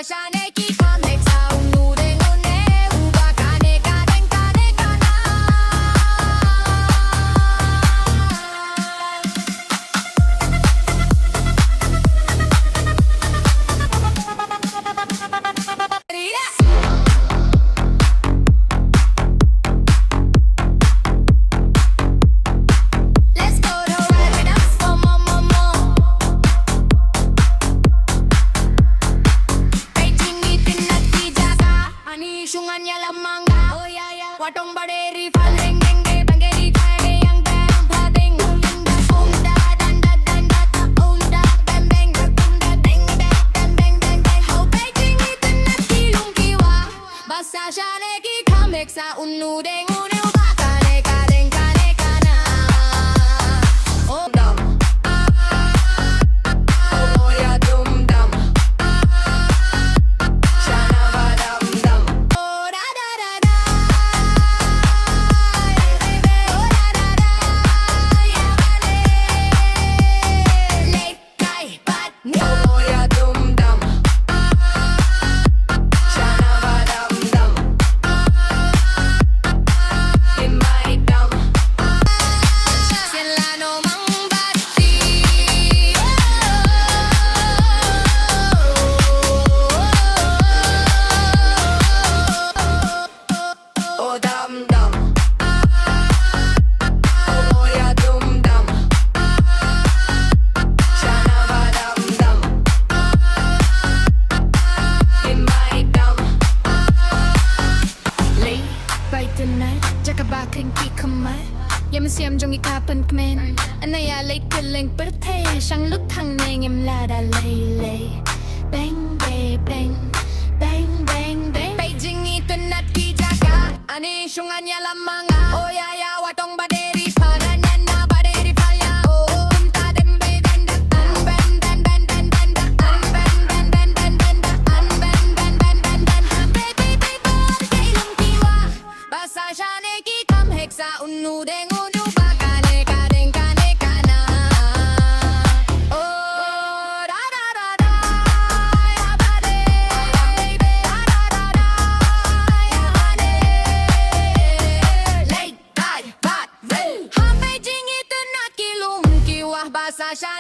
siya nekikamik sa unudeng-une Uba kane-kane-kane-kana Let's go to Rapidas for more Beijing itinatijaka Ani syungannya lamangga Oh ya ya Watong baderi faleng denge Bangeri kage yang bang Padeng Unda danda danda Unda bang bang Unda deng deng deng deng deng deng Oh Beijing itinatkilung kiwa Basa siya nekikamik sa unudeng-une Uba kane-kane-kane-kana Oh dum Oh ya dum dum Shana ba dum dum Oh da da da da baby Oh da da da ya bale Late kai bat no Oh ya dum dum Shana ba dum dum In my dum Sila no mang bati Oh dum dum Oh ya dum dum Shana ba dum dum In my dum Late by tonight Jaka bakring ki kamai Yam siam jong ikapan kmen Anaya late piling perthe Shang lut thang neng em la da lay lay Bang bang bang Bang bang bang Beijing itinat ki jaka Ani syungannya lamanga Oh ya ya watong baderi Pananyana baderi falya Oh unta dembe denda An ben ben ben ben ben An ben ben ben ben ben An ben ben ben ben ben Baby baby kailung kiwa Basa siya nekikamik sa unudeng-une Uba kane-kane-kane-kana Oh da da da da ya bale Da da da da ya bale Late kai bat Ha Beijing itinat kilung kiwa Basa siya